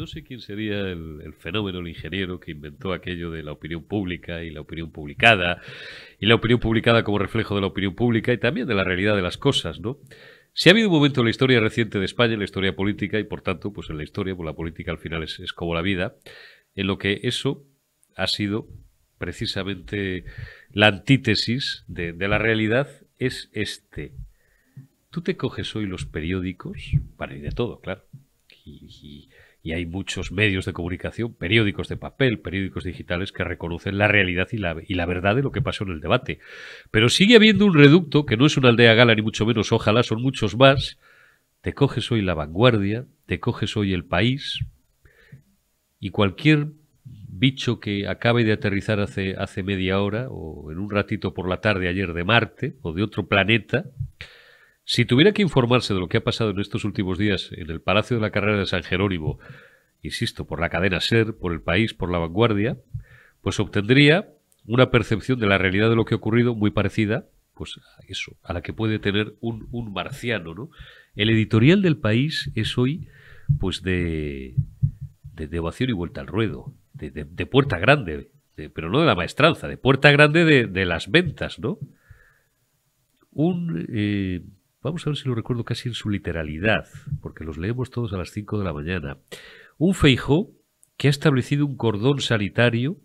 no sé quién sería el fenómeno, el ingeniero que inventó aquello de la opinión pública y la opinión publicada, y la opinión publicada como reflejo de la opinión pública y también de la realidad de las cosas, ¿no? Si ha habido un momento en la historia reciente de España, en la historia política, y por tanto, pues en la historia, pues la política al final es como la vida, en lo que eso ha sido precisamente la antítesis de la realidad, es este. Tú te coges hoy los periódicos, para y de todo, claro, y hay muchos medios de comunicación, periódicos de papel, periódicos digitales que reconocen la realidad y la verdad de lo que pasó en el debate. Pero sigue habiendo un reducto, que no es una aldea gala ni mucho menos, ojalá, son muchos más. Te coges hoy La Vanguardia, te coges hoy El País, y cualquier bicho que acabe de aterrizar hace media hora o en un ratito por la tarde ayer de Marte o de otro planeta, si tuviera que informarse de lo que ha pasado en estos últimos días en el Palacio de la Carrera de San Jerónimo, insisto, por la cadena SER, por El País, por La Vanguardia, pues obtendría una percepción de la realidad de lo que ha ocurrido muy parecida, pues a eso, a la que puede tener un marciano, ¿no? El editorial del País es hoy, pues de ovación y vuelta al ruedo, de puerta grande, pero no de la maestranza, de puerta grande de las ventas, ¿no? Vamos a ver si lo recuerdo casi en su literalidad, porque los leemos todos a las 5 de la mañana. Un Feijóo que ha establecido un cordón sanitario,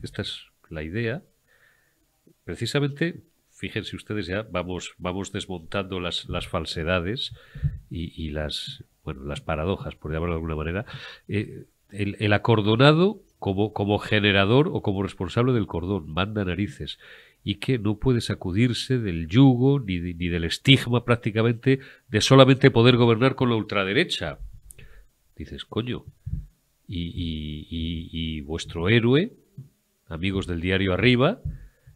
esta es la idea, precisamente, fíjense ustedes ya, vamos desmontando las falsedades y las paradojas, por llamarlo de alguna manera, el acordonado como generador o como responsable del cordón, manda narices, y que no puede sacudirse del yugo ni del estigma prácticamente de solamente poder gobernar con la ultraderecha. Dices, coño, y vuestro héroe, amigos del diario Arriba,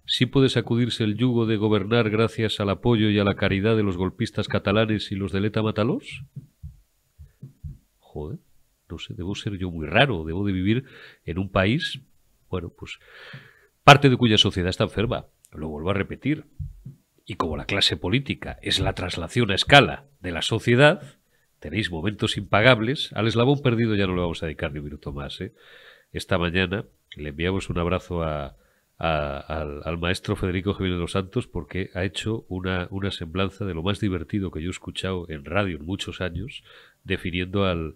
sí puede sacudirse el yugo de gobernar gracias al apoyo y a la caridad de los golpistas catalanes y los de ETA Mátalos. Joder, no sé, debo ser yo muy raro, debo de vivir en un país, bueno, pues parte de cuya sociedad está enferma, lo vuelvo a repetir, y como la clase política es la traslación a escala de la sociedad, tenéis momentos impagables. Al eslabón perdido ya no le vamos a dedicar ni un minuto más, ¿eh? Esta mañana le enviamos un abrazo al maestro Federico Jiménez Los Santos, porque ha hecho una semblanza de lo más divertido que yo he escuchado en radio en muchos años, definiendo al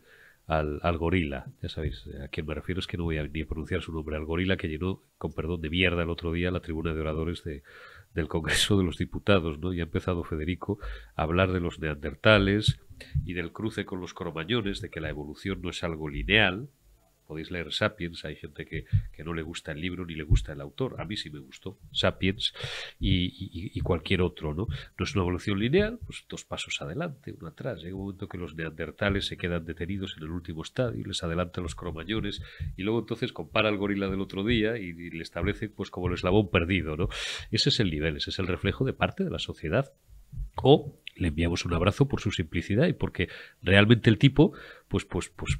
gorila. Ya sabéis a quién me refiero, es que no voy a ni a pronunciar su nombre, al gorila que llenó, con perdón, de mierda el otro día la tribuna de oradores del Congreso de los Diputados, ¿no? Y ha empezado Federico a hablar de los neandertales y del cruce con los cromañones, de que la evolución no es algo lineal. Podéis leer Sapiens, hay gente que no le gusta el libro ni le gusta el autor. A mí sí me gustó Sapiens y cualquier otro, ¿no? No es una evolución lineal, pues dos pasos adelante, uno atrás. Llega un momento que los neandertales se quedan detenidos en el último estadio, les adelantan los cromañones y luego entonces compara al gorila del otro día y le establece pues como el eslabón perdido, ¿no? Ese es el nivel, ese es el reflejo de parte de la sociedad. O le enviamos un abrazo por su simplicidad y porque realmente el tipo, pues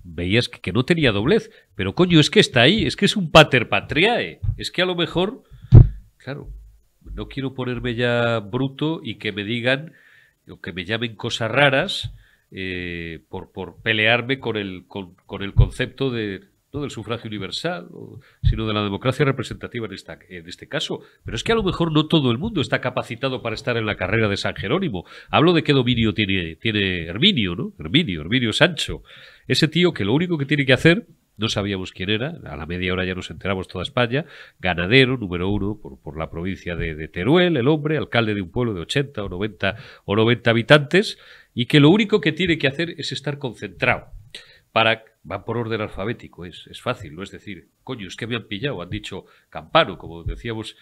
veías que no tenía doblez. Pero coño, es que está ahí, es que es un pater patriae. Es que a lo mejor, claro, no quiero ponerme ya bruto y que me digan o que me llamen cosas raras por pelearme con el concepto no del sufragio universal, sino de la democracia representativa en este caso. Pero es que a lo mejor no todo el mundo está capacitado para estar en la carrera de San Jerónimo. Hablo de qué dominio tiene Herminio, ¿no? Herminio Sancho. Ese tío que lo único que tiene que hacer, no sabíamos quién era, a la media hora ya nos enteramos toda España, ganadero, número 1 por la provincia de Teruel, el hombre, alcalde de un pueblo de 80 o 90 habitantes, y que lo único que tiene que hacer es estar concentrado. Va por orden alfabético, es fácil, ¿no? Es decir, coño, es que me han pillado, han dicho Campano, como decíamos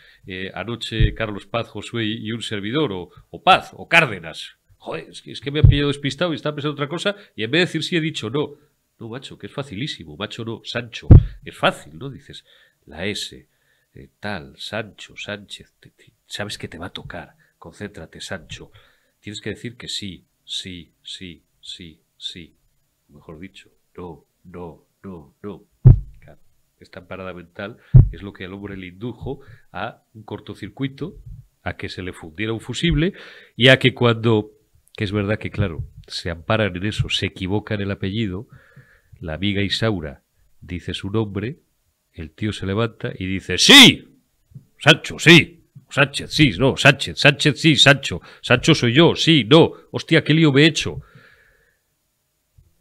anoche Carlos Paz, Josué y un servidor, o Paz, o Cárdenas. Joder, es que me han pillado despistado y estaba pensando otra cosa, y en vez de decir sí he dicho no. No, macho, que es facilísimo, macho no, Sancho, es fácil, ¿no? Dices, la S, tal, Sancho, Sánchez, sabes que te va a tocar, concéntrate, Sancho. Tienes que decir que sí, sí, sí, sí, sí, mejor dicho, no. Claro, esta parada mental es lo que al hombre le indujo a un cortocircuito, a que se le fundiera un fusible y a que que es verdad que claro, se amparan en eso, se equivocan el apellido, la amiga Isaura dice su nombre, el tío se levanta y dice ¡sí! Sancho, sí. Sánchez, sí, no, Sánchez, Sánchez, sí, Sancho. Sancho soy yo, sí, no. Hostia, qué lío me he hecho.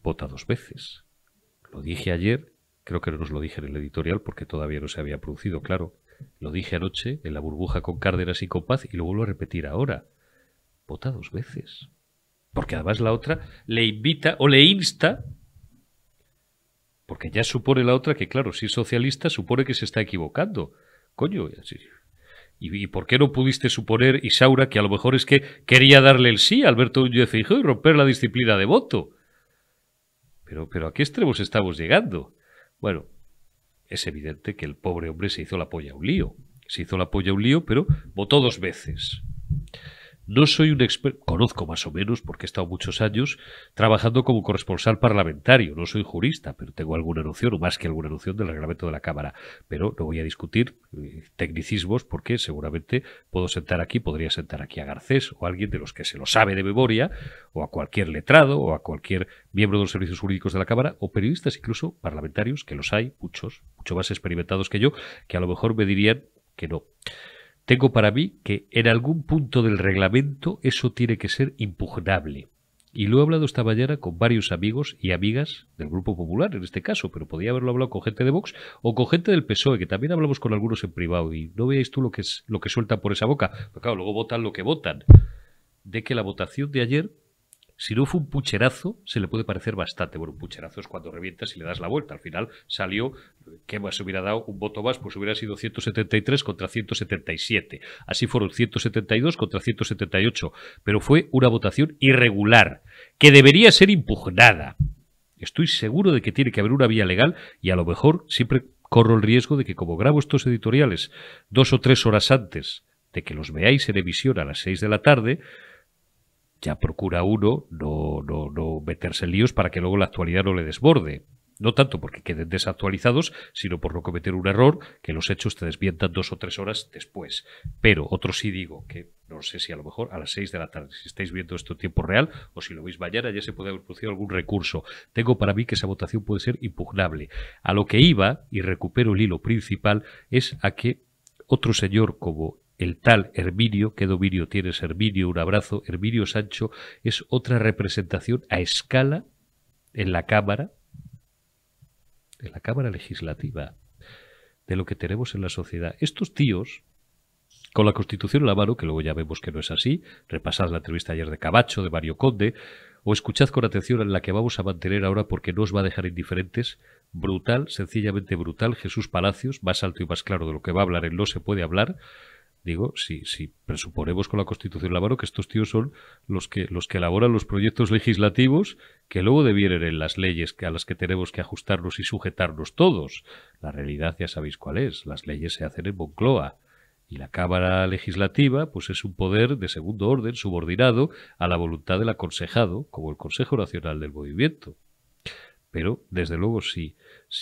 Vota 2 veces. Lo dije ayer, creo que no nos lo dije en el editorial porque todavía no se había producido, claro. Lo dije anoche en la burbuja con Cárdenas y con Paz y lo vuelvo a repetir ahora. Vota 2 veces. Porque además la otra le invita o le insta, porque ya supone la otra que, claro, si es socialista, supone que se está equivocando. Coño, ¿y por qué no pudiste suponer, Isaura, que a lo mejor es que quería darle el sí a Alberto Núñez Feijóo y romper la disciplina de voto? Pero ¿a qué extremos estamos llegando? Bueno, es evidente que el pobre hombre se hizo la polla un lío. Se hizo la polla un lío, pero votó 2 veces. No soy un experto, conozco más o menos, porque he estado muchos años trabajando como corresponsal parlamentario. No soy jurista, pero tengo alguna noción, o más que alguna noción, del reglamento de la Cámara. Pero no voy a discutir tecnicismos, porque seguramente podría sentar aquí a Garcés, o a alguien de los que se lo sabe de memoria, o a cualquier letrado, o a cualquier miembro de los servicios jurídicos de la Cámara, o periodistas incluso parlamentarios, que los hay, muchos, mucho más experimentados que yo, que a lo mejor me dirían que no. Tengo para mí que en algún punto del reglamento eso tiene que ser impugnable. Y lo he hablado esta mañana con varios amigos y amigas del Grupo Popular, en este caso, pero podía haberlo hablado con gente de Vox o con gente del PSOE, que también hablamos con algunos en privado. Y no veáis tú lo que sueltan por esa boca. Pero claro, luego votan lo que votan. De que la votación de ayer, si no fue un pucherazo, se le puede parecer bastante. Bueno, un pucherazo es cuando revientas y le das la vuelta. Al final salió, ¿qué más hubiera dado? Un voto más, pues hubiera sido 173 contra 177. Así fueron 172 contra 178. Pero fue una votación irregular, que debería ser impugnada. Estoy seguro de que tiene que haber una vía legal y a lo mejor siempre corro el riesgo de que, como grabo estos editoriales 2 o 3 horas antes de que los veáis en emisión a las 6 de la tarde, ya procura uno no meterse en líos para que luego la actualidad no le desborde. No tanto porque queden desactualizados, sino por no cometer un error que los hechos te desmientan 2 o 3 horas después. Pero otro sí digo que no sé si a lo mejor a las 6 de la tarde, si estáis viendo esto en tiempo real o si lo veis mañana, ya se puede haber producido algún recurso. Tengo para mí que esa votación puede ser impugnable. A lo que iba, y recupero el hilo principal, es a que otro señor como el tal Herminio, ¿qué dominio tienes, Herminio? Un abrazo. Herminio Sancho es otra representación a escala en la Cámara Legislativa, de lo que tenemos en la sociedad. Estos tíos, con la Constitución en la mano, que luego ya vemos que no es así, repasad la entrevista ayer de Camacho, de Mario Conde, o escuchad con atención en la que vamos a mantener ahora porque no os va a dejar indiferentes, brutal, sencillamente brutal, Jesús Palacios, más alto y más claro de lo que va a hablar él no se puede hablar. Digo, si presuponemos con la Constitución en la mano que estos tíos son los que elaboran los proyectos legislativos que luego devienen en las leyes a las que tenemos que ajustarnos y sujetarnos todos. La realidad ya sabéis cuál es. Las leyes se hacen en Moncloa. Y la Cámara Legislativa pues es un poder de segundo orden subordinado a la voluntad del aconsejado, como el Consejo Nacional del Movimiento. Pero, desde luego, si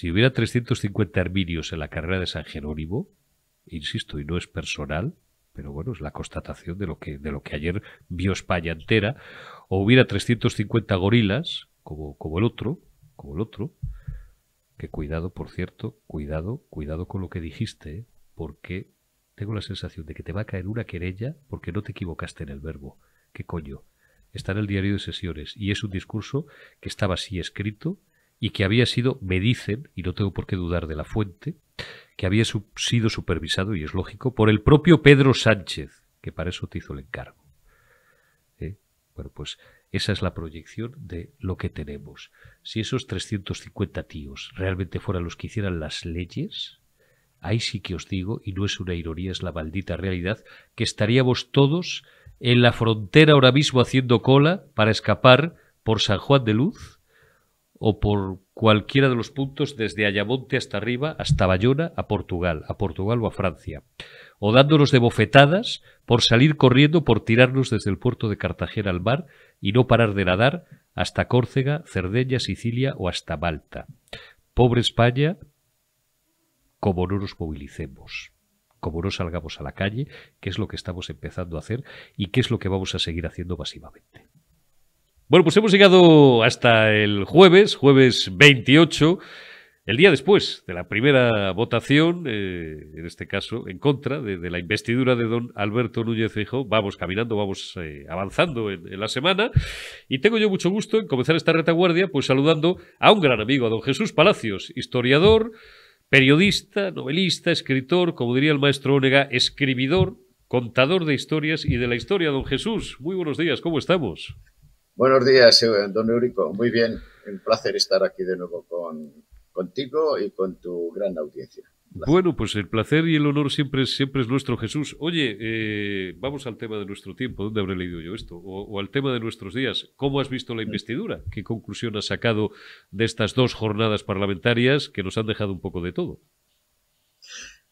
hubiera 350 Herminios en la carrera de San Jerónimo, insisto, y no es personal, pero bueno, es la constatación de lo que ayer vio España entera, o hubiera 350 gorilas, como el otro, que cuidado, por cierto, cuidado con lo que dijiste, porque tengo la sensación de que te va a caer una querella porque no te equivocaste en el verbo. ¿Qué coño? Está en el diario de sesiones y es un discurso que estaba así escrito y que había sido, me dicen, y no tengo por qué dudar de la fuente, que había sido supervisado, y es lógico, por el propio Pedro Sánchez, que para eso te hizo el encargo. Bueno, pues esa es la proyección de lo que tenemos. Si esos 350 tíos realmente fueran los que hicieran las leyes, ahí sí que os digo, y no es una ironía, es la maldita realidad, que estaríamos todos en la frontera ahora mismo haciendo cola para escapar por San Juan de Luz o por cualquiera de los puntos desde Ayamonte hasta arriba, hasta Bayona, a Portugal o a Francia, o dándonos de bofetadas por salir corriendo, por tirarnos desde el puerto de Cartagena al mar y no parar de nadar hasta Córcega, Cerdeña, Sicilia o hasta Malta. Pobre España, como no nos movilicemos, como no salgamos a la calle, que es lo que estamos empezando a hacer y que es lo que vamos a seguir haciendo masivamente. Bueno, pues hemos llegado hasta el jueves 28, el día después de la primera votación, en este caso en contra de la investidura de don Alberto Núñez Feijóo. Vamos caminando, vamos avanzando en la semana, y tengo yo mucho gusto en comenzar esta retaguardia pues saludando a un gran amigo, a don Jesús Palacios, historiador, periodista, novelista, escritor, como diría el maestro Ónega, escribidor, contador de historias y de la historia. Don Jesús, muy buenos días, ¿cómo estamos? Buenos días, don Eurico. Muy bien, un placer estar aquí de nuevo contigo y con tu gran audiencia. Un placer. Bueno, pues el placer y el honor siempre es nuestro, Jesús. Oye, vamos al tema de nuestro tiempo. ¿Dónde habré leído yo esto? O al tema de nuestros días. ¿Cómo has visto la investidura? ¿Qué conclusión has sacado de estas dos jornadas parlamentarias que nos han dejado un poco de todo?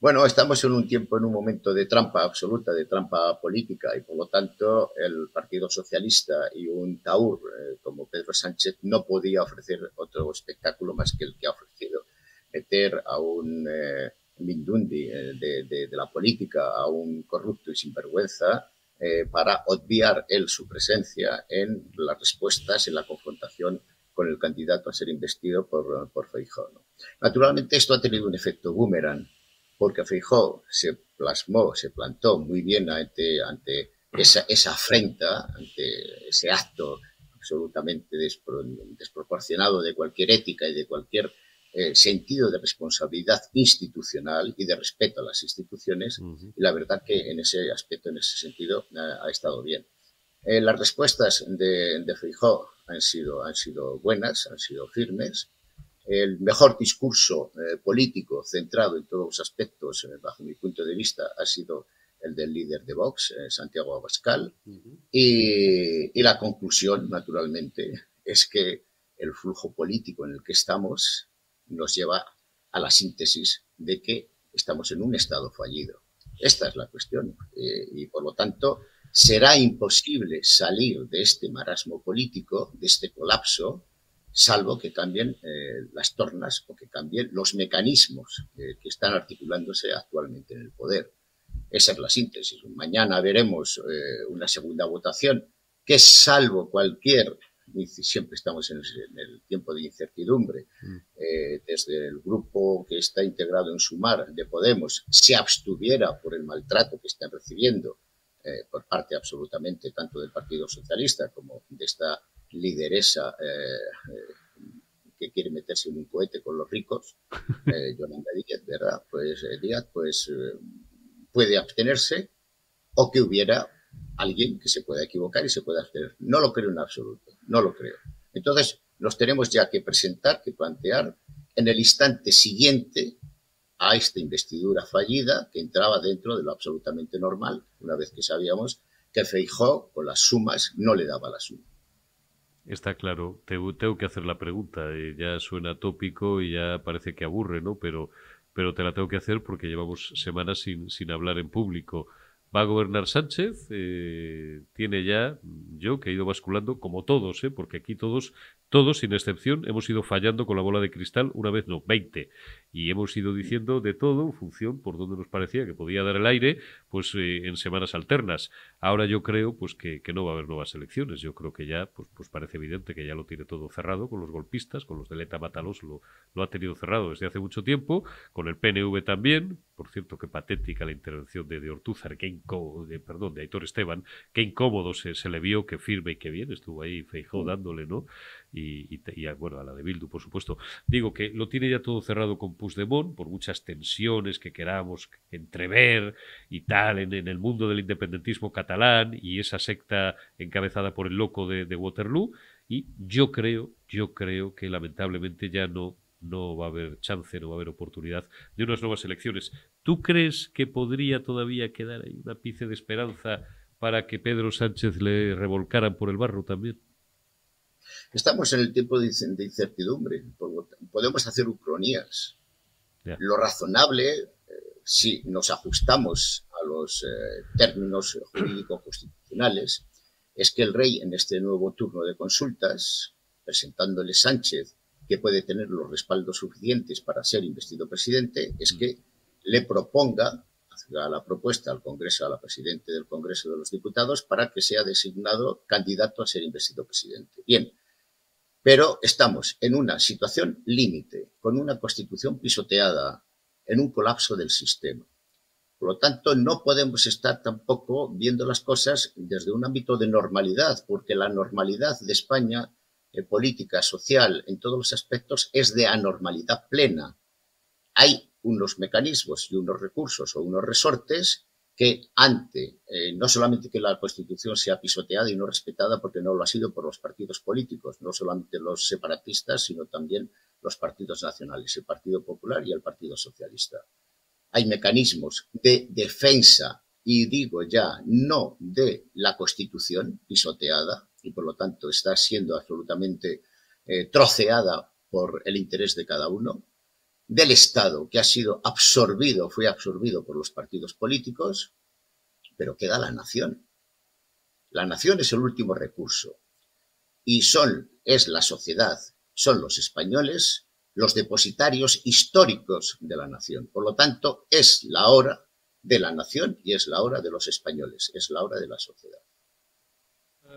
Bueno, estamos en un tiempo, en un momento de trampa absoluta, de trampa política, y por lo tanto el Partido Socialista y un taur como Pedro Sánchez no podía ofrecer otro espectáculo más que el que ha ofrecido. Meter a un Mindundi de la política, a un corrupto y sinvergüenza, para obviar él su presencia en las respuestas, en la confrontación con el candidato a ser investido por Feijóo, ¿no? Naturalmente esto ha tenido un efecto boomerang, porque Feijóo se plantó muy bien ante esa afrenta, ante ese acto absolutamente desproporcionado de cualquier ética y de cualquier sentido de responsabilidad institucional y de respeto a las instituciones, y la verdad que en ese aspecto, en ese sentido, ha estado bien. Las respuestas de Feijóo han sido buenas, han sido firmes. El mejor discurso político centrado en todos los aspectos, bajo mi punto de vista, ha sido el del líder de Vox, Santiago Abascal. Y la conclusión, naturalmente, es que el flujo político en el que estamos nos lleva a la síntesis de que estamos en un estado fallido. Esta es la cuestión. Y por lo tanto, será imposible salir de este marasmo político, de este colapso, salvo que cambien las tornas o que cambien los mecanismos que están articulándose actualmente en el poder. Esa es la síntesis. Mañana veremos una segunda votación que, salvo cualquier, siempre estamos en el tiempo de incertidumbre, desde el grupo que está integrado en Sumar de Podemos se abstuviera por el maltrato que están recibiendo por parte absolutamente tanto del Partido Socialista como de esta lideresa que quiere meterse en un cohete con los ricos, Yolanda Díaz, ¿verdad? Pues puede abstenerse, o que hubiera alguien que se pueda equivocar y se pueda abstener. No lo creo en absoluto, no lo creo. Entonces, nos tenemos ya que presentar, que plantear en el instante siguiente a esta investidura fallida que entraba dentro de lo absolutamente normal, una vez que sabíamos que Feijóo con las sumas no le daba la suma. Está claro, tengo que hacer la pregunta. Ya suena tópico y ya parece que aburre, ¿no? Pero te la tengo que hacer porque llevamos semanas sin hablar en público. ¿Va a gobernar Sánchez? Tiene ya, yo que he ido basculando, como todos, porque aquí todos, sin excepción, hemos ido fallando con la bola de cristal, una vez no, 20. Y hemos ido diciendo de todo en función por donde nos parecía que podía dar el aire, pues en semanas alternas. Ahora yo creo pues que no va a haber nuevas elecciones. Yo creo que ya pues parece evidente que ya lo tiene todo cerrado con los golpistas, con los de Leta Mátalos lo ha tenido cerrado desde hace mucho tiempo, con el PNV también. Por cierto, qué patética la intervención de Ortúzar, de Aitor Esteban, qué incómodo se le vio, qué firme y qué bien estuvo ahí Feijóo dándole, ¿no? Y bueno, a la de Bildu, por supuesto. Digo que lo tiene ya todo cerrado con Puigdemont, por muchas tensiones que queramos entrever y tal en el mundo del independentismo catalán y esa secta encabezada por el loco de Waterloo. Y yo creo que lamentablemente ya no va a haber chance, no va a haber oportunidad de unas nuevas elecciones. ¿Tú crees que podría todavía quedar ahí un ápice de esperanza para que Pedro Sánchez le revolcaran por el barro también? Estamos en el tiempo de incertidumbre. Podemos hacer ucronías. Ya. Lo razonable, si nos ajustamos a los términos jurídico-constitucionales, es que el rey, en este nuevo turno de consultas, presentándole Sánchez, que puede tener los respaldos suficientes para ser investido presidente, es que le proponga a la propuesta al Congreso, a la Presidenta del Congreso de los Diputados, para que sea designado candidato a ser investido presidente. Bien, pero estamos en una situación límite, con una Constitución pisoteada, en un colapso del sistema. Por lo tanto, no podemos estar tampoco viendo las cosas desde un ámbito de normalidad, porque la normalidad de España, política, social, en todos los aspectos, es de anormalidad plena. Hay unos mecanismos y unos recursos o unos resortes que ante, no solamente que la Constitución sea pisoteada y no respetada, porque no lo ha sido por los partidos políticos, no solamente los separatistas, sino también los partidos nacionales, el Partido Popular y el Partido Socialista. Hay mecanismos de defensa, y digo ya, no de la Constitución pisoteada, y por lo tanto está siendo absolutamente troceada por el interés de cada uno, del Estado, que ha sido absorbido, fue absorbido por los partidos políticos, pero queda la nación. La nación es el último recurso y es la sociedad, son los españoles los depositarios históricos de la nación. Por lo tanto, es la hora de la nación y es la hora de los españoles, es la hora de la sociedad.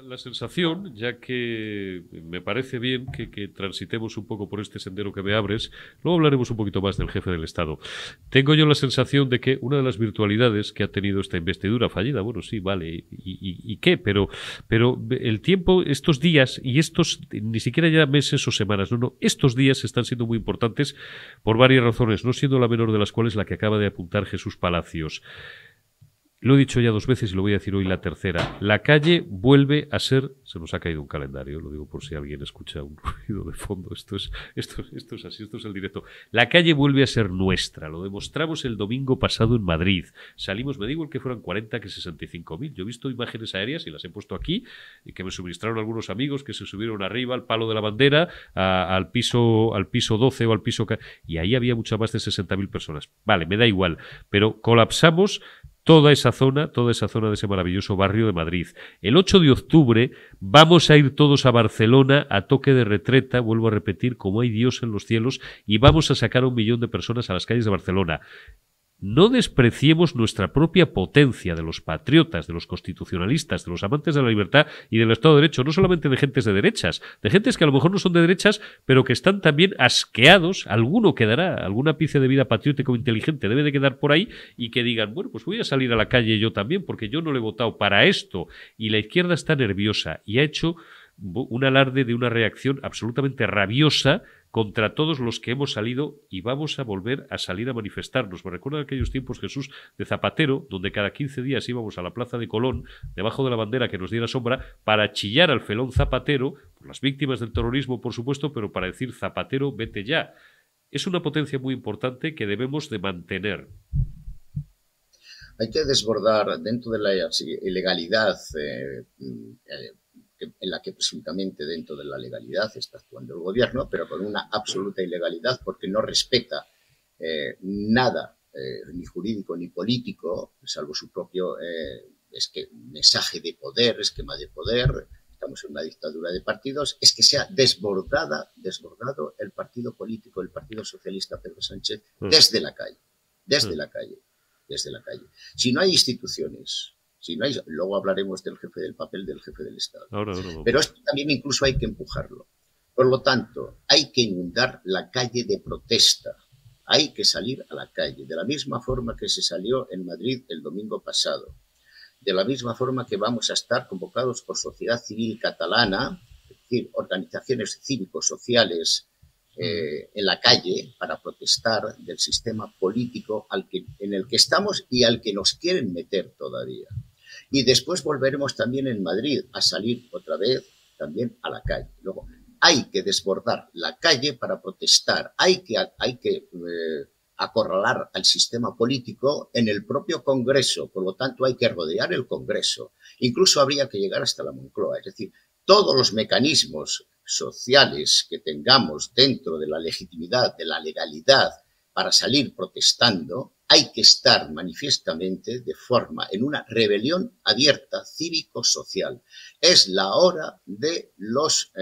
La sensación, ya que me parece bien que transitemos un poco por este sendero que me abres, luego hablaremos un poquito más del jefe del Estado. Tengo yo la sensación de que una de las virtualidades que ha tenido esta investidura fallida, bueno, sí, vale, ¿y qué? Pero el tiempo, estos días, y estos, ni siquiera ya meses o semanas, no, estos días están siendo muy importantes por varias razones, no siendo la menor de las cuales la que acaba de apuntar Jesús Palacios. Lo he dicho ya 2 veces y lo voy a decir hoy la tercera. La calle vuelve a ser... Se nos ha caído un calendario, lo digo por si alguien escucha un ruido de fondo. Esto es así, esto es el directo. La calle vuelve a ser nuestra. Lo demostramos el domingo pasado en Madrid. Salimos, me digo el que fueran 40 que 65.000. Yo he visto imágenes aéreas y las he puesto aquí, y que me suministraron algunos amigos que se subieron arriba al palo de la bandera, al piso 12 o al piso... Y ahí había muchas más de 60.000 personas. Vale, me da igual. Pero colapsamos toda esa zona de ese maravilloso barrio de Madrid. El 8 de octubre vamos a ir todos a Barcelona a toque de retreta, vuelvo a repetir, como hay Dios en los cielos, y vamos a sacar a 1 millón de personas a las calles de Barcelona. No despreciemos nuestra propia potencia de los patriotas, de los constitucionalistas, de los amantes de la libertad y del Estado de Derecho, no solamente de gentes de derechas, de gentes que a lo mejor no son de derechas, pero que están también asqueados, alguno quedará, alguna ápice de vida patriótica o inteligente debe de quedar por ahí, y que digan, bueno, pues voy a salir a la calle yo también, porque yo no le he votado para esto, y la izquierda está nerviosa y ha hecho un alarde de una reacción absolutamente rabiosa contra todos los que hemos salido y vamos a volver a salir a manifestarnos. Me recuerda aquellos tiempos, Jesús, de Zapatero, donde cada 15 días íbamos a la plaza de Colón, debajo de la bandera que nos diera sombra, para chillar al felón Zapatero, por las víctimas del terrorismo, por supuesto, pero para decir, Zapatero, vete ya. Es una potencia muy importante que debemos de mantener. Hay que desbordar dentro de la ilegalidad en la que presuntamente dentro de la legalidad está actuando el gobierno, pero con una absoluta ilegalidad porque no respeta nada, ni jurídico ni político, salvo su propio mensaje de poder, esquema de poder. Estamos en una dictadura de partidos. Es que se ha desbordado el partido político, el Partido Socialista Pedro Sánchez, desde la calle. Si no hay instituciones, luego hablaremos del papel del jefe del Estado. Pero esto también incluso hay que empujarlo. Por lo tanto, hay que inundar la calle de protesta. Hay que salir a la calle, de la misma forma que se salió en Madrid el domingo pasado. De la misma forma que vamos a estar convocados por sociedad civil catalana, es decir, organizaciones cívico-sociales en la calle para protestar del sistema político en el que estamos y al que nos quieren meter todavía. Y después volveremos también en Madrid a salir otra vez también a la calle. Luego, hay que desbordar la calle para protestar. Hay que acorralar al sistema político en el propio Congreso. Por lo tanto, hay que rodear el Congreso. Incluso habría que llegar hasta la Moncloa. Es decir, todos los mecanismos sociales que tengamos dentro de la legitimidad, de la legalidad, para salir protestando, hay que estar manifiestamente en una rebelión abierta, cívico-social. Es la hora de los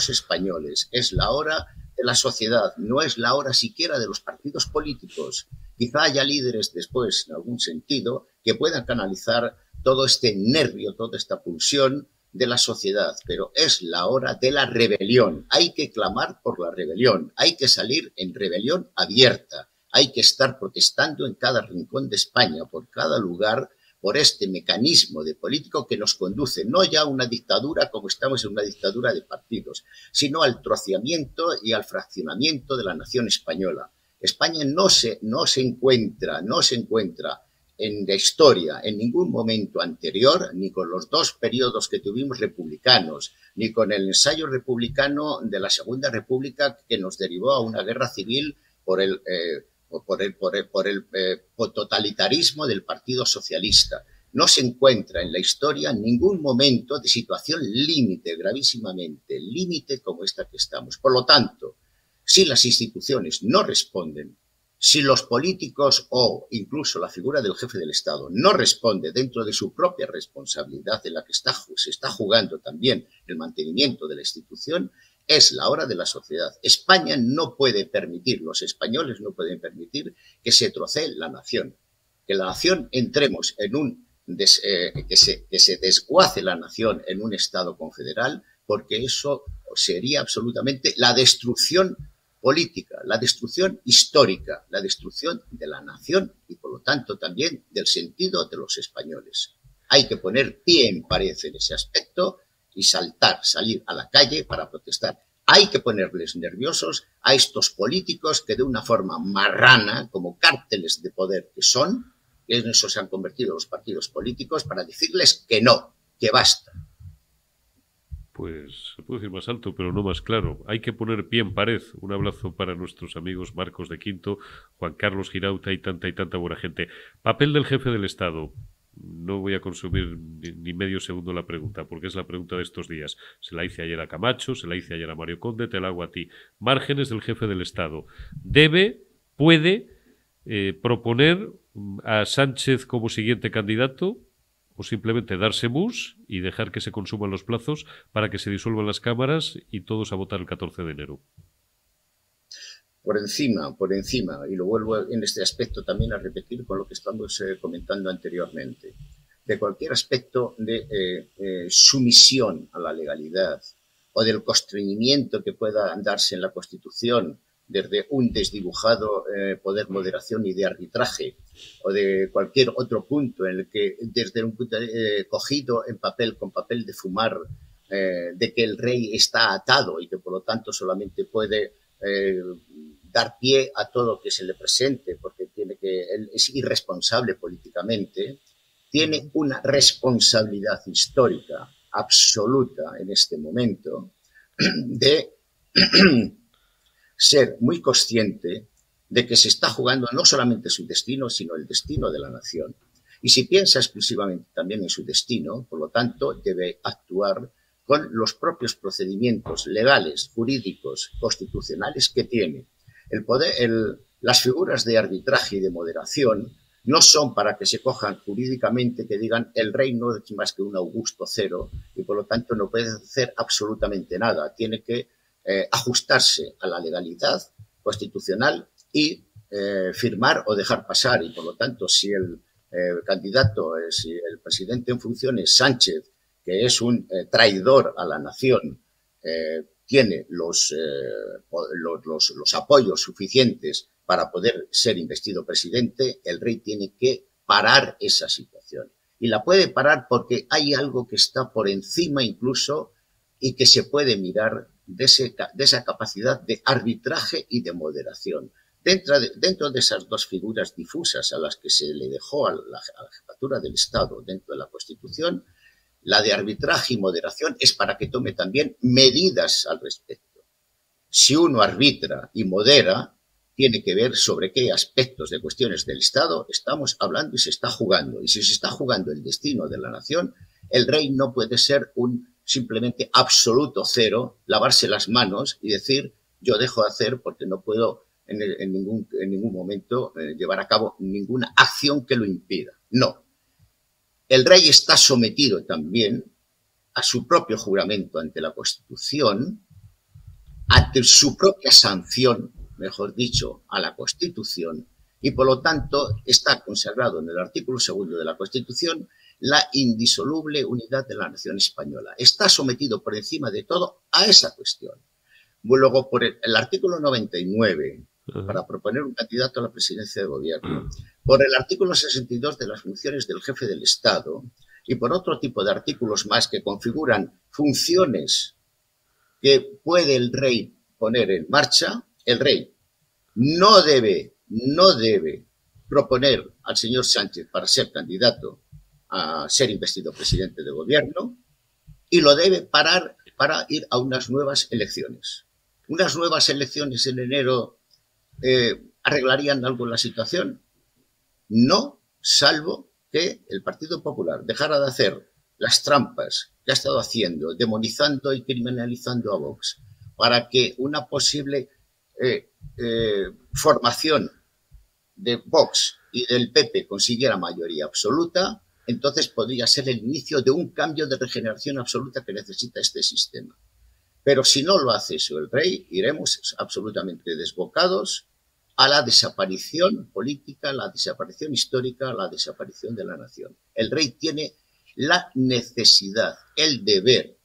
españoles, es la hora de la sociedad, no es la hora siquiera de los partidos políticos. Quizá haya líderes después, en algún sentido, que puedan canalizar todo este nervio, toda esta pulsión de la sociedad, pero es la hora de la rebelión. Hay que clamar por la rebelión, hay que salir en rebelión abierta, hay que estar protestando en cada rincón de España, por cada lugar, por este mecanismo de político que nos conduce no ya a una dictadura como estamos en una dictadura de partidos, sino al troceamiento y al fraccionamiento de la nación española. España no se encuentra en la historia, en ningún momento anterior, ni con los dos periodos que tuvimos republicanos, ni con el ensayo republicano de la Segunda República que nos derivó a una guerra civil por el totalitarismo del Partido Socialista. No se encuentra en la historia en ningún momento de situación límite, gravísimamente límite como esta que estamos. Por lo tanto, si las instituciones no responden, si los políticos o incluso la figura del jefe del Estado no responde dentro de su propia responsabilidad en la que se está jugando también el mantenimiento de la institución, es la hora de la sociedad. España no puede permitir, los españoles no pueden permitir que se trocee la nación, que la nación entremos en que se desguace la nación en un Estado confederal, porque eso sería absolutamente la destrucción política, la destrucción histórica, la destrucción de la nación y, por lo tanto, también del sentido de los españoles. Hay que poner pie en pared en ese aspecto y salir a la calle para protestar. Hay que ponerles nerviosos a estos políticos que de una forma marrana, como cárteles de poder que son, que en eso se han convertido los partidos políticos, para decirles que no, que basta. Pues se puede decir más alto, pero no más claro. Hay que poner pie en pared. Un abrazo para nuestros amigos Marcos de Quinto, Juan Carlos Girauta y tanta buena gente. Papel del jefe del Estado. No voy a consumir ni medio segundo la pregunta, porque es la pregunta de estos días. Se la hice ayer a Camacho, se la hice ayer a Mario Conde, te la hago a ti. Márgenes del jefe del Estado. ¿Puede proponer a Sánchez como siguiente candidato? ¿O simplemente darse mus y dejar que se consuman los plazos para que se disuelvan las cámaras y todos a votar el 14 de enero? Por encima, y lo vuelvo en este aspecto también a repetir con lo que estamos comentando anteriormente, de cualquier aspecto de sumisión a la legalidad o del constreñimiento que pueda darse en la Constitución desde un desdibujado poder moderación y de arbitraje o de cualquier otro punto en el que desde un punto cogido en papel, con papel de fumar, de que el rey está atado y que por lo tanto solamente puede dar pie a todo que se le presente porque él es irresponsable políticamente, tiene una responsabilidad histórica absoluta en este momento de ser muy consciente de que se está jugando no solamente su destino, sino el destino de la nación. Y si piensa exclusivamente también en su destino, por lo tanto, debe actuar con los propios procedimientos legales, jurídicos, constitucionales que tiene. Las figuras de arbitraje y de moderación no son para que se cojan jurídicamente, que digan el rey no es más que un Augusto cero y por lo tanto no puede hacer absolutamente nada. Tiene que ajustarse a la legalidad constitucional y firmar o dejar pasar. Y por lo tanto, si el candidato, si el presidente en funciones, Sánchez, que es un traidor a la nación, tiene los apoyos suficientes para poder ser investido presidente, el rey tiene que parar esa situación. Y la puede parar porque hay algo que está por encima incluso y que se puede mirar de esa capacidad de arbitraje y de moderación. Dentro de esas dos figuras difusas a las que se le dejó a la jefatura del Estado dentro de la Constitución, la de arbitraje y moderación es para que tome también medidas al respecto. Si uno arbitra y modera, tiene que ver sobre qué aspectos de cuestiones del Estado estamos hablando y se está jugando. Y si se está jugando el destino de la nación, el rey no puede ser un simplemente absoluto cero, lavarse las manos y decir yo dejo de hacer porque no puedo en ningún momento llevar a cabo ninguna acción que lo impida. No. El rey está sometido también a su propio juramento ante la Constitución, ante su propia sanción, mejor dicho, a la Constitución, y por lo tanto está consagrado en el artículo 2 de la Constitución la indisoluble unidad de la nación española. Está sometido por encima de todo a esa cuestión. Luego, por el artículo 99, para proponer un candidato a la presidencia de gobierno, por el artículo 62 de las funciones del jefe del Estado y por otro tipo de artículos más que configuran funciones que puede el rey poner en marcha, el rey no debe proponer al señor Sánchez para ser candidato a ser investido presidente de gobierno y lo debe parar para ir a unas nuevas elecciones. Unas nuevas elecciones en enero ¿arreglarían algo la situación? No, salvo que el Partido Popular dejara de hacer las trampas que ha estado haciendo, demonizando y criminalizando a Vox, para que una posible formación de Vox y del PP consiguiera mayoría absoluta, entonces podría ser el inicio de un cambio de regeneración absoluta que necesita este sistema. Pero si no lo hace eso el rey, iremos absolutamente desbocados a la desaparición política, la desaparición histórica, la desaparición de la nación. El rey tiene la necesidad, el deber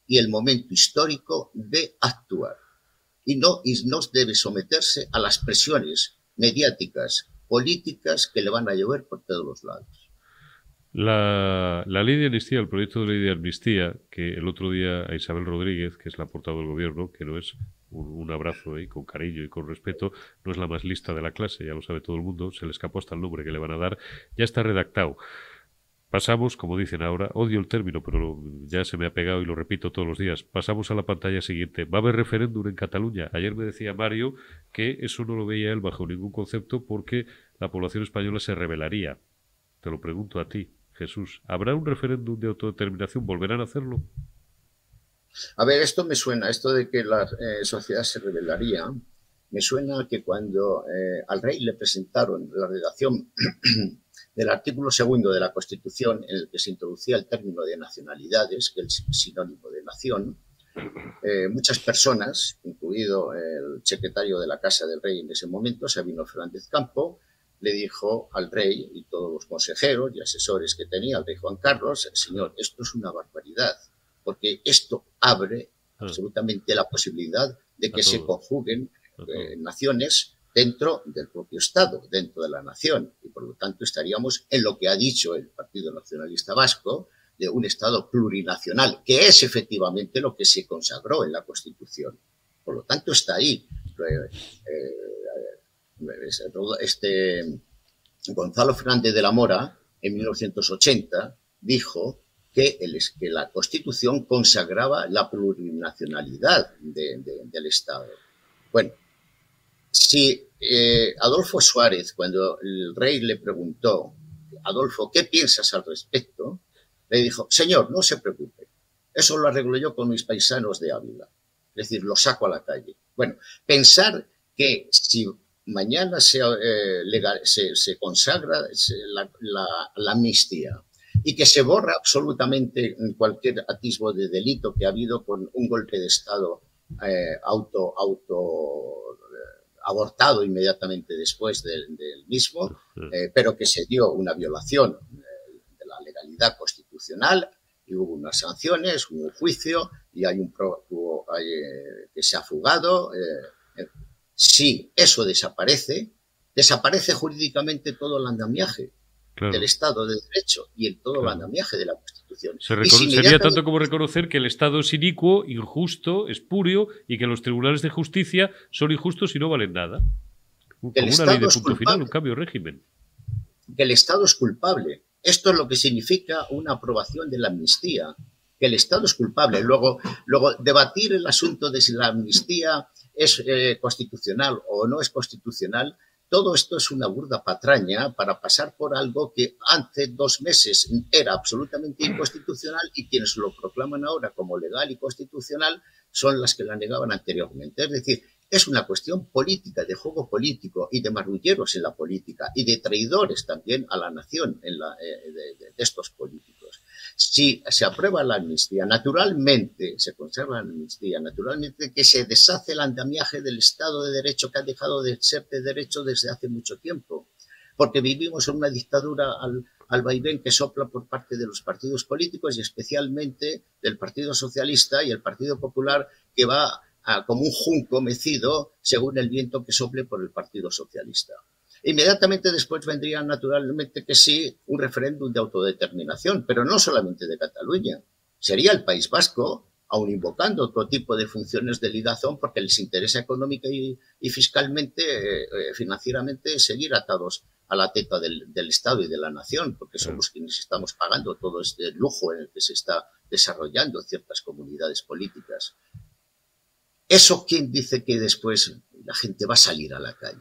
y el momento histórico de actuar. Y no debe someterse a las presiones mediáticas, políticas que le van a llover por todos los lados. La ley de amnistía, el proyecto de ley de amnistía, que el otro día a Isabel Rodríguez, que es la portavoz del gobierno, que no es un abrazo con cariño y con respeto, no es la más lista de la clase, ya lo sabe todo el mundo, se le escapó hasta el nombre que le van a dar, ya está redactado. Pasamos, como dicen ahora, odio el término, pero ya se me ha pegado y lo repito todos los días, pasamos a la pantalla siguiente. Va a haber referéndum en Cataluña. Ayer me decía Mario que eso no lo veía él bajo ningún concepto porque la población española se rebelaría. Te lo pregunto a ti, Jesús. ¿Habrá un referéndum de autodeterminación? ¿Volverán a hacerlo? A ver, esto me suena, esto de que la sociedad se rebelaría, me suena que cuando al rey le presentaron la redacción del artículo 2 de la Constitución, en el que se introducía el término de nacionalidades, que es sinónimo de nación, muchas personas, incluido el secretario de la Casa del Rey en ese momento, Sabino Fernández Campo, le dijo al rey y todos los consejeros y asesores que tenía, el rey Juan Carlos, señor, esto es una barbaridad, porque esto abre absolutamente la posibilidad de que se conjuguen naciones dentro del propio Estado, dentro de la nación, y por lo tanto estaríamos en lo que ha dicho el Partido Nacionalista Vasco, de un Estado plurinacional, que es efectivamente lo que se consagró en la Constitución. Por lo tanto, está ahí. Gonzalo Fernández de la Mora, en 1980, dijo que la Constitución consagraba la plurinacionalidad del Estado. Bueno, si Adolfo Suárez, cuando el rey le preguntó, Adolfo, ¿qué piensas al respecto?, le dijo, señor, no se preocupe, eso lo arreglo yo con mis paisanos de Ávila, es decir, lo saco a la calle. Bueno, pensar que si mañana se consagra la amnistía y que se borra absolutamente cualquier atisbo de delito que ha habido con un golpe de Estado abortado inmediatamente después del mismo, pero que se dio una violación de la legalidad constitucional y hubo unas sanciones, hubo un juicio y hay que se ha fugado. Si eso desaparece jurídicamente todo el andamiaje del Estado de Derecho y todo el andamiaje de la Constitución. Sería tanto como reconocer que el Estado es inicuo, injusto, espurio y que los tribunales de justicia son injustos y no valen nada. Como una ley de punto final, un cambio de régimen. Que el Estado es culpable. Esto es lo que significa una aprobación de la amnistía. Que el Estado es culpable. Luego debatir el asunto de si la amnistía es constitucional o no es constitucional, todo esto es una burda patraña para pasar por algo que hace 2 meses era absolutamente inconstitucional y quienes lo proclaman ahora como legal y constitucional son las que la negaban anteriormente. Es decir, es una cuestión política, de juego político y de marrulleros en la política y de traidores también a la nación de estos políticos. si se aprueba la amnistía, naturalmente se conserva la amnistía, naturalmente que se deshace el andamiaje del Estado de Derecho que ha dejado de ser de derecho desde hace mucho tiempo, porque vivimos en una dictadura al vaivén que sopla por parte de los partidos políticos y especialmente del Partido Socialista y el Partido Popular, que va como un junco mecido según el viento que sople por el Partido Socialista. Inmediatamente después vendría, naturalmente que sí, un referéndum de autodeterminación, pero no solamente de Cataluña. Sería el País Vasco, aun invocando otro tipo de funciones de ligazón, porque les interesa económica y fiscalmente, financieramente, seguir atados a la teta del Estado y de la nación, porque somos quienes estamos pagando todo este lujo en el que se está desarrollando ciertas comunidades políticas. ¿Eso quién dice que después la gente va a salir a la calle?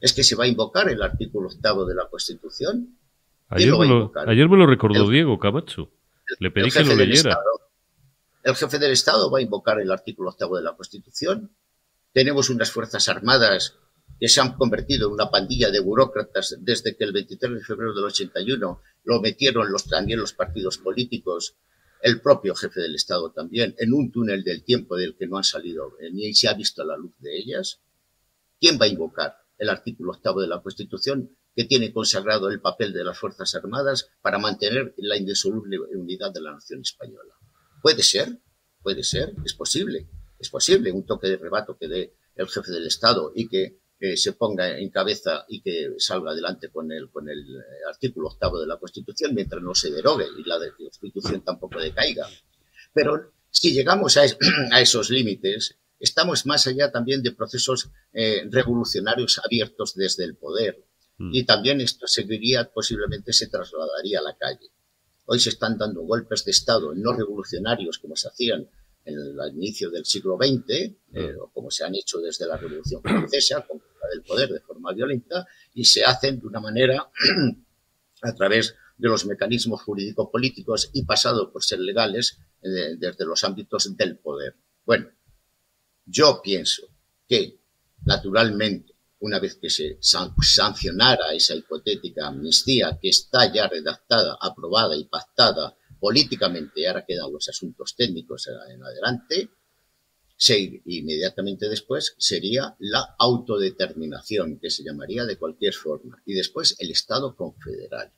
¿Es que se va a invocar el artículo 8 de la Constitución? Ayer me lo recordó Diego Camacho. Le pedí que lo leyera. El jefe del Estado va a invocar el artículo 8 de la Constitución. Tenemos unas Fuerzas Armadas que se han convertido en una pandilla de burócratas desde que el 23 de febrero del 81 lo metieron también los partidos políticos, el propio jefe del Estado también, en un túnel del tiempo del que no han salido ni se ha visto la luz de ellas. ¿Quién va a invocar el artículo 8 de la Constitución, que tiene consagrado el papel de las Fuerzas Armadas para mantener la indisoluble unidad de la nación española? Puede ser, es posible un toque de rebato que dé el jefe del Estado y que se ponga en cabeza y que salga adelante con el artículo 8 de la Constitución mientras no se derogue y la Constitución tampoco decaiga. Pero si llegamos a esos límites, estamos más allá también de procesos revolucionarios abiertos desde el poder. Y también esto posiblemente se trasladaría a la calle. Hoy se están dando golpes de Estado no revolucionarios como se hacían en el inicio del siglo XX, o como se han hecho desde la Revolución Francesa, con del poder de forma violenta, y se hacen de una manera a través de los mecanismos jurídico-políticos y pasado por ser legales desde los ámbitos del poder. Bueno, yo pienso que, naturalmente, una vez que se sancionara esa hipotética amnistía que está ya redactada, aprobada y pactada políticamente, ahora quedan los asuntos técnicos en adelante, inmediatamente después sería la autodeterminación, que se llamaría de cualquier forma, y después el Estado confederal.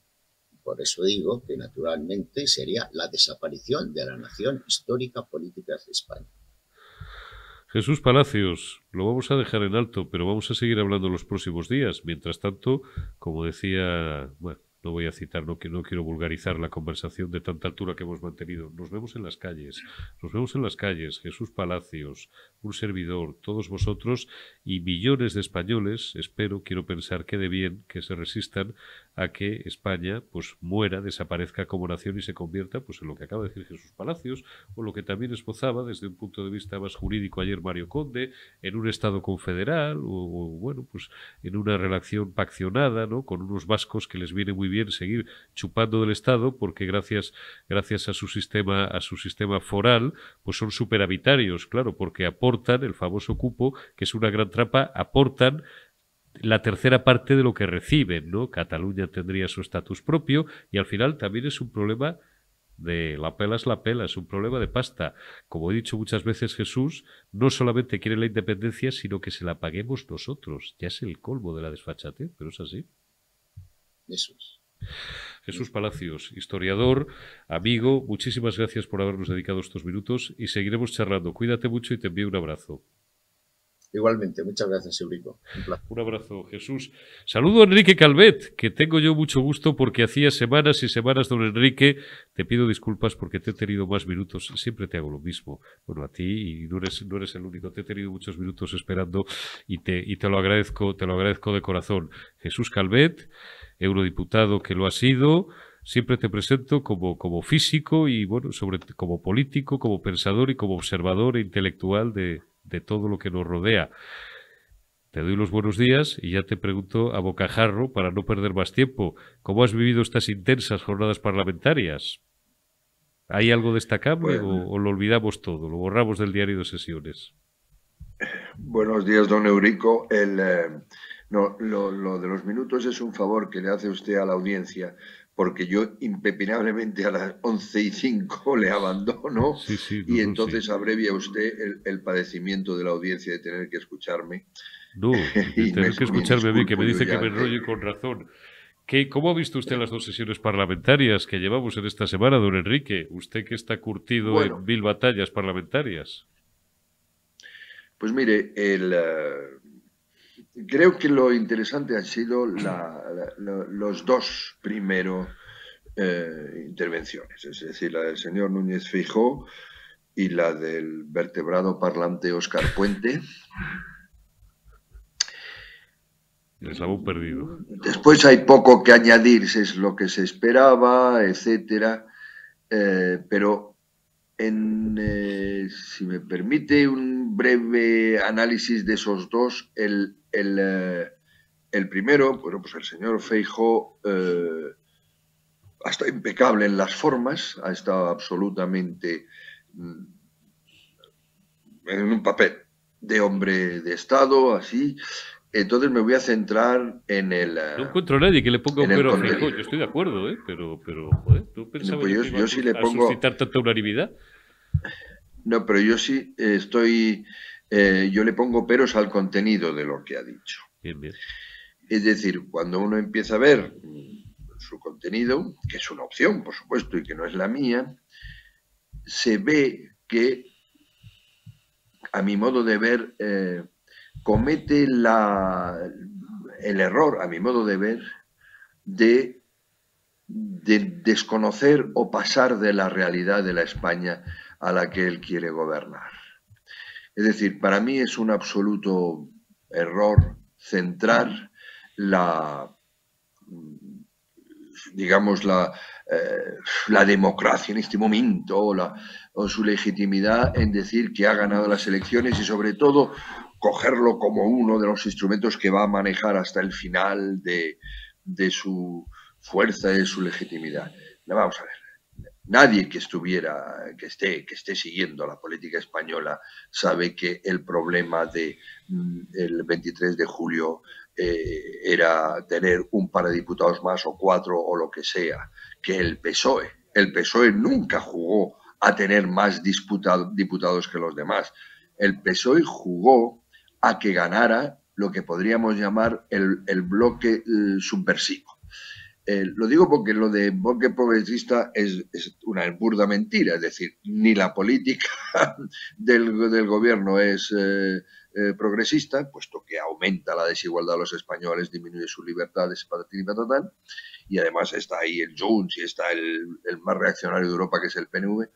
Por eso digo que, naturalmente, sería la desaparición de la nación histórica política de España. Jesús Palacios, lo vamos a dejar en alto, pero vamos a seguir hablando los próximos días. Mientras tanto, como decía, bueno, no voy a citar, no quiero vulgarizar la conversación de tanta altura que hemos mantenido. Nos vemos en las calles, Jesús Palacios, un servidor, todos vosotros y millones de españoles, quiero pensar que de bien que se resistan a que España pues muera, desaparezca como nación y se convierta pues en lo que acaba de decir Jesús Palacios, o lo que también esbozaba desde un punto de vista más jurídico ayer Mario Conde, en un Estado confederal o bueno, pues en una relación paccionada, ¿no?, con unos vascos que les viene muy bien seguir chupando del Estado porque gracias a su sistema foral pues son superavitarios, claro, porque aportan el famoso cupo, que es una gran trampa, aportan la tercera parte de lo que reciben, ¿no? Cataluña tendría su estatus propio y al final también es un problema de la pela es la pela, es un problema de pasta. Como he dicho muchas veces, Jesús no solamente quiere la independencia, sino que se la paguemos nosotros. Ya es el colmo de la desfachatez, pero es así. Eso es. Jesús Palacios, historiador, amigo, muchísimas gracias por habernos dedicado estos minutos y seguiremos charlando. Cuídate mucho y te envío un abrazo. Igualmente, muchas gracias, Eurico. Un abrazo, Jesús. Saludo a Enrique Calvet, que tengo yo mucho gusto porque hacía semanas y semanas, don Enrique. Te pido disculpas porque te he tenido más minutos. Siempre te hago lo mismo. Bueno, a ti, y no eres el único. Te he tenido muchos minutos esperando y te lo agradezco de corazón. Jesús Calvet, eurodiputado que lo ha sido. Siempre te presento como físico y, bueno, como político, como pensador y como observador e intelectual de todo lo que nos rodea. Te doy los buenos días y ya te pregunto a bocajarro, para no perder más tiempo, ¿cómo has vivido estas intensas jornadas parlamentarias? ¿Hay algo destacable o lo olvidamos todo, lo borramos del diario de sesiones? Buenos días, don Eurico. Lo de los minutos es un favor que le hace usted a la audiencia, porque yo impepinablemente a las 11:05 le abandono Sí, sí, y no, sí. entonces abrevia usted el padecimiento de la audiencia de tener que escucharme No, de y tener que me escucharme a mí, que me disculpo yo dice que ya me enrollo con razón. ¿Cómo ha visto usted las dos sesiones parlamentarias que llevamos en esta semana, don Enrique? Usted que está curtido en Bueno, 1000 batallas parlamentarias. pues mire, creo que lo interesante han sido los dos primeros intervenciones, es decir, la del señor Núñez Feijóo y la del vertebrado parlante Óscar Puente. El eslabón perdido. Después hay poco que añadir, es lo que se esperaba, etcétera, pero si me permite un breve análisis de esos dos, el primero, bueno, pues el señor Feijóo ha estado impecable en las formas, ha estado absolutamente en un papel de hombre de Estado, así. Entonces me voy a centrar No encuentro a nadie que le ponga en un el pero a contenido. Feijóo. Yo estoy de acuerdo, ¿eh? Pero joder, ¿no pensaba yo que Pues iba yo sí le a pongo, suscitar tanta unanimidad? no, pero yo sí yo le pongo peros al contenido de lo que ha dicho. Bien, bien. Es decir, cuando uno empieza a ver su contenido, que es una opción, por supuesto, y que no es la mía, se ve que, a mi modo de ver, comete el error, a mi modo de ver, de desconocer o pasar de la realidad de la España a la que él quiere gobernar. Es decir, para mí es un absoluto error centrar digamos, la democracia en este momento o su legitimidad en decir que ha ganado las elecciones y sobre todo cogerlo como uno de los instrumentos que va a manejar hasta el final de su fuerza y de su legitimidad. Vamos a ver. Nadie que esté siguiendo la política española sabe que el problema el 23 de julio era tener un par de diputados más o 4 o lo que sea, que el PSOE. El PSOE nunca jugó a tener más diputados que los demás. El PSOE jugó a que ganara lo que podríamos llamar el bloque subversivo. Lo digo porque lo de bloque progresista es una burda mentira, es decir, ni la política del gobierno es progresista, puesto que aumenta la desigualdad de los españoles, disminuye sus libertades, patatín y patatán, y además está ahí el Junts y está el más reaccionario de Europa, que es el PNV,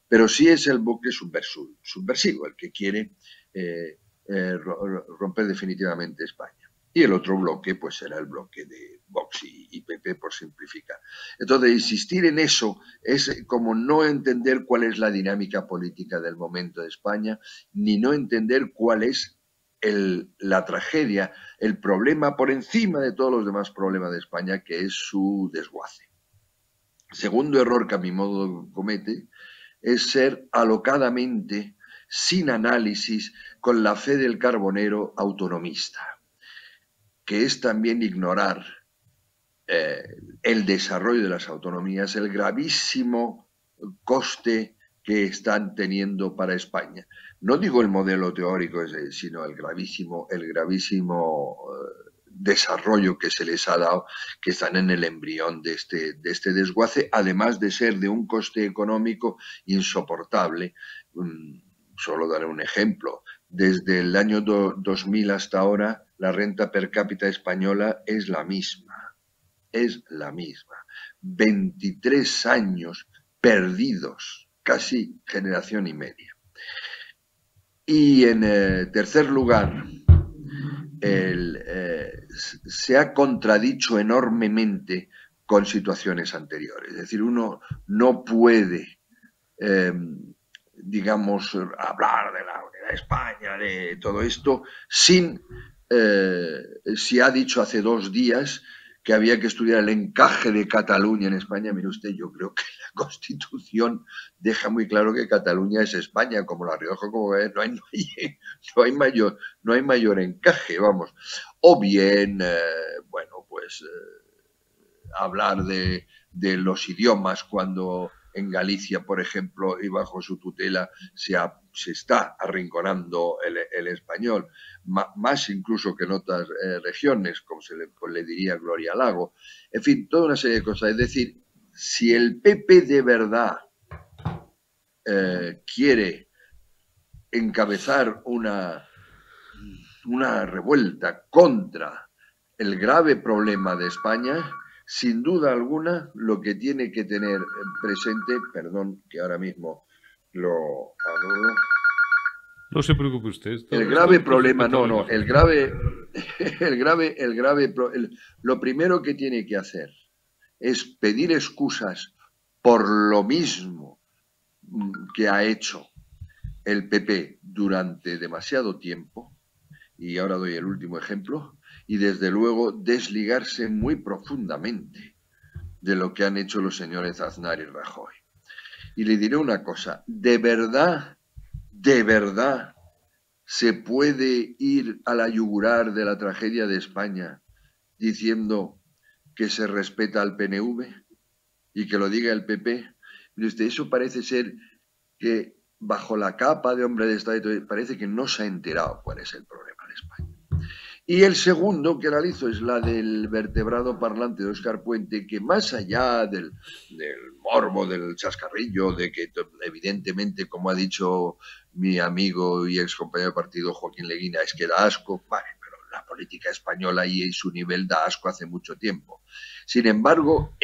pero sí es el bloque subversivo, el que quiere romper definitivamente España. Y el otro bloque, pues será el bloque de Vox y PP, por simplificar. Entonces, insistir en eso es como no entender cuál es la dinámica política del momento de España, ni no entender cuál es la tragedia, el problema por encima de todos los demás problemas de España, que es su desguace. Segundo error que a mi modo comete es ser alocadamente, sin análisis, con la fe del carbonero autonomista, que es también ignorar el desarrollo de las autonomías, el gravísimo coste que están teniendo para España. No digo el modelo teórico, sino el gravísimo desarrollo que se les ha dado, que están en el embrión de este desguace, además de ser de un coste económico insoportable. Solo daré un ejemplo. Desde el año 2000 hasta ahora, la renta per cápita española es la misma. 23 años perdidos, casi generación y media. Y en tercer lugar, se ha contradicho enormemente con situaciones anteriores. Es decir, uno no puede, digamos, hablar de la unidad de España, de todo esto, sin, si ha dicho hace 2 días que había que estudiar el encaje de Cataluña en España. Mire usted, yo creo que la Constitución deja muy claro que Cataluña es España, como La Rioja, como no hay mayor encaje, vamos. O bien, bueno, pues hablar de de los idiomas cuando en Galicia, por ejemplo, y bajo su tutela se está arrinconando el español, más incluso que en otras regiones, como se le diría Gloria Lago. En fin, toda una serie de cosas. Es decir, si el PP de verdad quiere encabezar una revuelta contra el grave problema de España, sin duda alguna, lo que tiene que tener presente, perdón, que ahora mismo lo hago. No se preocupe usted. El grave problema, lo primero que tiene que hacer es pedir excusas por lo mismo que ha hecho el PP durante demasiado tiempo, y ahora doy el último ejemplo, y desde luego desligarse muy profundamente de lo que han hecho los señores Aznar y Rajoy. Y le diré una cosa, de verdad, se puede ir a la yugular de la tragedia de España diciendo que se respeta al PNV y que lo diga el PP. Mire usted, eso parece ser que bajo la capa de hombre de Estado parece que no se ha enterado cuál es el problema de España. Y el segundo que analizo es la del vertebrado parlante de Óscar Puente, que más allá del morbo, del chascarrillo, de que evidentemente, como ha dicho mi amigo y ex compañero de partido Joaquín Leguina, es que da asco, vale, pero la política española y su nivel da asco hace mucho tiempo. Sin embargo,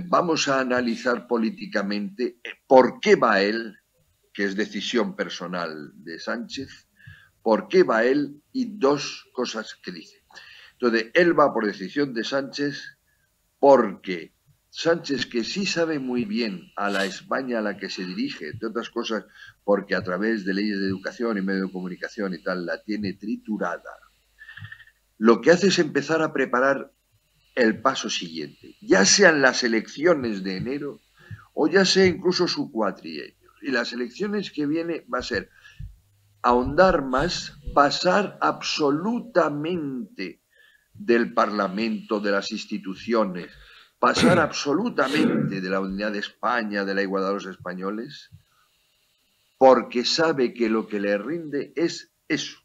vamos a analizar políticamente por qué va él, que es decisión personal de Sánchez, por qué va él y dos cosas que dice. Entonces, él va por decisión de Sánchez porque Sánchez, que sí sabe muy bien a la España a la que se dirige, entre otras cosas porque a través de leyes de educación y medios de comunicación y tal, la tiene triturada, lo que hace es empezar a preparar el paso siguiente, ya sean las elecciones de enero o ya sea incluso su cuatrienio. Y las elecciones que viene va a ser ahondar más, pasar absolutamente del Parlamento, de las instituciones, pasar absolutamente de la unidad de España, de la igualdad de los españoles, porque sabe que lo que le rinde es eso.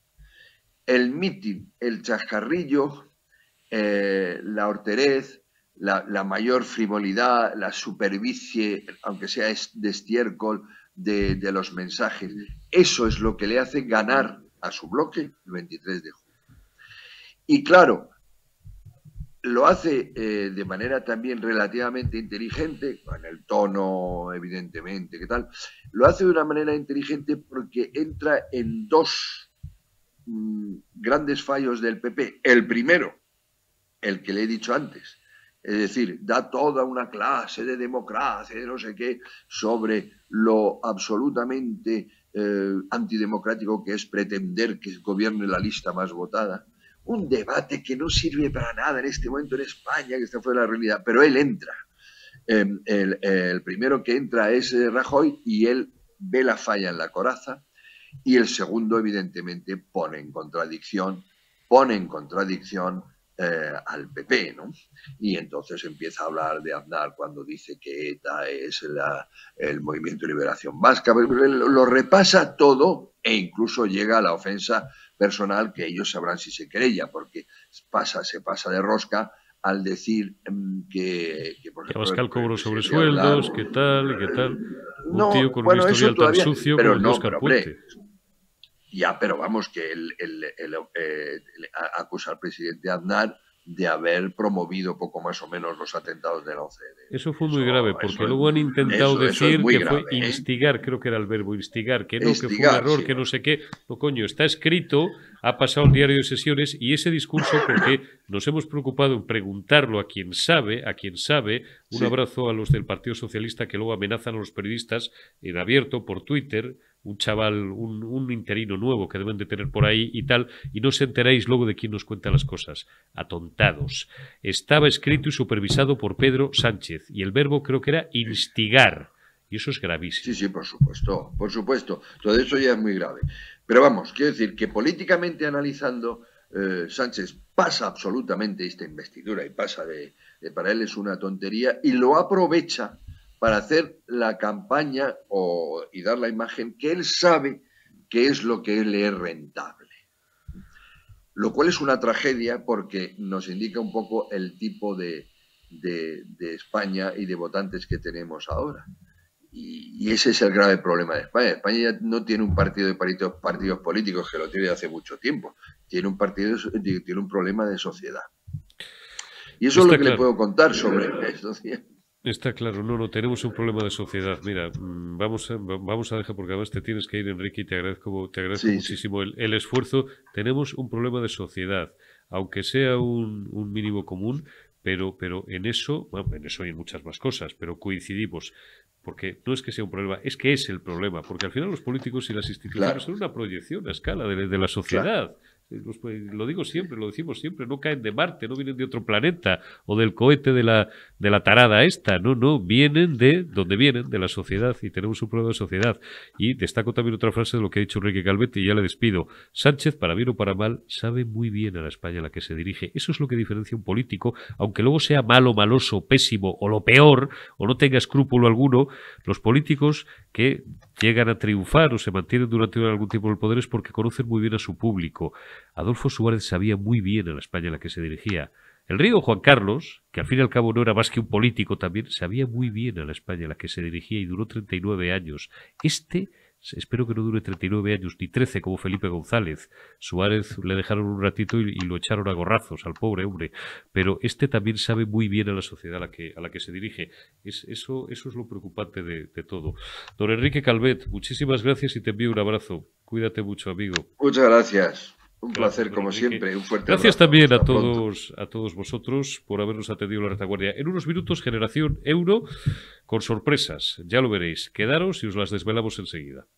El mitin, el chascarrillo, la horterez, la mayor frivolidad, la superficie, aunque sea de estiércol, de los mensajes. Eso es lo que le hace ganar a su bloque el 23 de junio. Y claro, lo hace de manera también relativamente inteligente, con el tono, evidentemente, ¿qué tal? Lo hace de una manera inteligente porque entra en dos grandes fallos del PP. El primero, el que le he dicho antes, es decir, da toda una clase de democracia, de no sé qué, sobre lo absolutamente antidemocrático que es pretender que gobierne la lista más votada. Un debate que no sirve para nada en este momento en España, que está fuera de la realidad, pero él entra. El primero que entra es Rajoy y él ve la falla en la coraza, y el segundo, evidentemente, pone en contradicción al PP, ¿no? Y entonces empieza a hablar de Aznar cuando dice que ETA es el Movimiento de Liberación Vasca. Lo repasa todo e incluso llega a la ofensa personal, que ellos sabrán si se querella, porque se pasa de rosca al decir que por ejemplo, Abascal cobró sobresueldos, qué tal. No, un tío con bueno, un historial tan todavía, sucio pero como no, Óscar Puente. Ya, pero vamos, que acusa al presidente Aznar de haber promovido poco más o menos los atentados del 11 de... Eso fue muy grave, porque luego han intentado decir que grave, fue instigar, creo que era el verbo instigar, que no, que fue un Instigar, error, sí. que no sé qué. No, coño, está escrito, ha pasado el diario de sesiones, y ese discurso, porque nos hemos preocupado en preguntarlo a quien sabe, un Sí. abrazo a los del Partido Socialista que luego amenazan a los periodistas en abierto por Twitter, un chaval, un interino nuevo que deben de tener por ahí y tal, y no os enteráis luego de quién nos cuenta las cosas. Atontados. Estaba escrito y supervisado por Pedro Sánchez, y el verbo creo que era instigar, y eso es gravísimo. Sí, por supuesto. Todo eso ya es muy grave. Pero vamos, quiero decir que políticamente analizando, Sánchez pasa absolutamente esta investidura y pasa para él es una tontería y lo aprovecha para hacer la campaña y dar la imagen que él sabe que es lo que le es rentable. Lo cual es una tragedia porque nos indica un poco el tipo de España y de votantes que tenemos ahora. Y ese es el grave problema de España. España ya no tiene un partido de partidos políticos, que lo tiene hace mucho tiempo. Tiene un problema de sociedad. Y eso es lo que le puedo contar sobre esto. Está claro, no, tenemos un problema de sociedad. Mira, vamos a dejar, porque además te tienes que ir, Enrique, y te agradezco muchísimo el esfuerzo. Tenemos un problema de sociedad, aunque sea un mínimo común, pero en eso, bueno, en eso y en muchas más cosas, pero coincidimos. Porque no es que sea un problema, es que es el problema. Porque al final los políticos y las instituciones son una proyección a escala de la sociedad. Lo digo siempre, lo decimos siempre, no caen de Marte, no vienen de otro planeta o del cohete de la tarada esta, no, vienen de donde vienen, de la sociedad, y tenemos un problema de sociedad. Y destaco también otra frase de lo que ha dicho Enrique Calvet, y ya le despido. Sánchez, para bien o para mal, sabe muy bien a la España a la que se dirige. Eso es lo que diferencia un político, aunque luego sea malo, maloso, pésimo o lo peor, o no tenga escrúpulo alguno. Los políticos que llegan a triunfar o se mantienen durante algún tiempo en el poder es porque conocen muy bien a su público. Adolfo Suárez sabía muy bien a la España a la que se dirigía. El río Juan Carlos, que al fin y al cabo no era más que un político también, sabía muy bien a la España a la que se dirigía y duró 39 años. Espero que no dure 39 años, ni 13 como Felipe González. Suárez le dejaron un ratito y lo echaron a gorrazos al pobre hombre. Pero también sabe muy bien a la sociedad a la que se dirige. Eso es lo preocupante de todo. Don Enrique Calvet, muchísimas gracias y te envío un abrazo. Cuídate mucho, amigo. Muchas gracias. Un placer, como siempre. Un fuerte gracias abrazo. También a todos vosotros por habernos atendido la retaguardia. En unos minutos, Generación Euro, con sorpresas. Ya lo veréis. Quedaros y os las desvelamos enseguida.